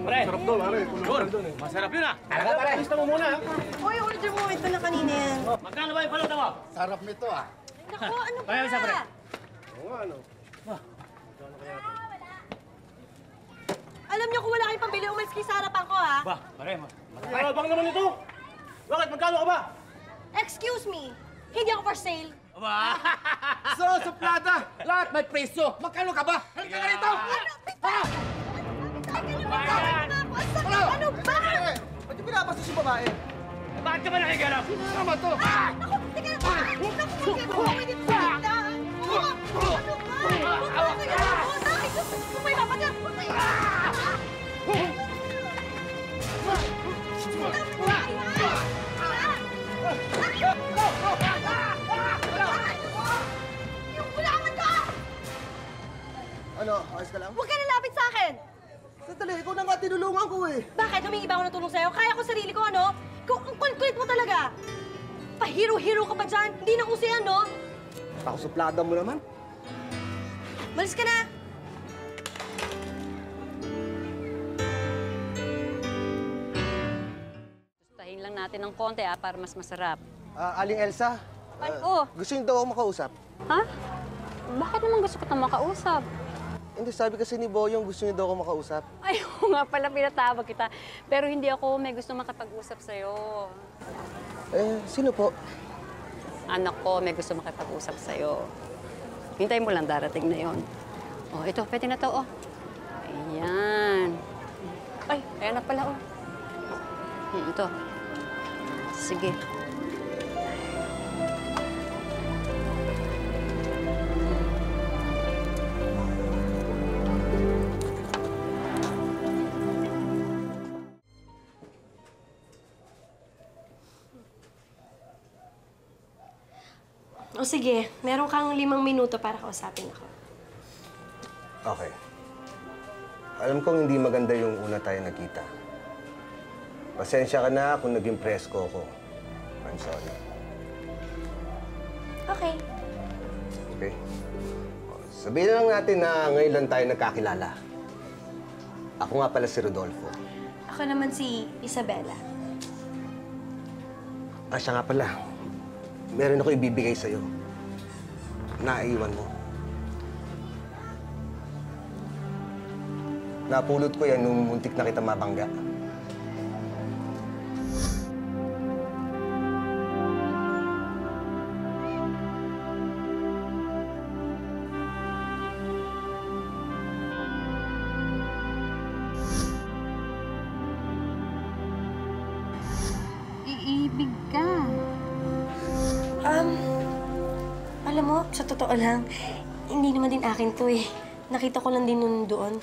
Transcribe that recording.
Pre! Sarap doon, pare. Masarap yun, ah! Talaga, pare. Gusto mo muna, ha? Uy, order mo ito na kanina yan. Magkano ba yung paluto mo? Sarap nito, ah. Naku, ano ba? Kaya isa, pre. Oo nga, ano? Alam niyo kung wala kayong pambili, umalis kayo sa harapan ko, ha? Ba, pare, Bang naman ito. Bakit? Magkano ka ba? Excuse me, hindi ako for sale. Ba? So, suplada, lahat may presyo. Magkano ka ba? Halika ka rito! Ano ba? Ba't yung pinapasok si babae? Bakit ka ba nakikialam? Tama to! Naku, tika na ba? Naku, hindi ko pwede pagdaan. Ano ba? Huwag ka kaya. Kung may mapagal. Yung bulangan ka! Ano, ayos ka lang? Huwag ka nalapit sa akin! Sandali, ikaw na nga tinulungan ko eh. Bakit? Humingi ba ako ng tulong sa'yo? Kaya ko sarili ko, ano? Ikaw, ang kulit mo talaga! Pahiro-hiro ka pa dyan! Hindi na uso yan, no? Ako suplada mo naman. Malis ka na! Gustahin lang natin ng konti, para mas masarap. Aling Elsa, gusto niyo daw ako makausap. Ha? Bakit naman gusto ko itong makausap? Hindi, sabi kasi ni Boyong gusto niyo daw ako makausap. Ay, oo nga pala, pinatawag kita. Pero hindi ako may gusto makipag-usap sa'yo. Sino po? Anak ko may gusto makipag-usap sa'yo. Hintayin mo lang, darating na yon. Oh, ito, pwede na to, oh. Ayan. Ay, ayan na pala, oh. Ito. Sige. O sige, meron kang 5 minuto para kausapin ako. Okay. Alam kong hindi maganda yung una tayo nakita. Pasensya ka na kung naging presko ko. I'm sorry. Okay. Okay? Sabihin lang natin na ngayon lang tayo nagkakilala. Ako nga pala si Rodolfo. Ako naman si Isabela. Siya nga pala. Meron ako ibibigay sa'yo. Naiiwan mo. Napulot ko yan nung muntik na kita mabangga. Iibig ka. Alam mo, sa totoo lang, hindi naman din akin to eh. Nakita ko lang din nun doon.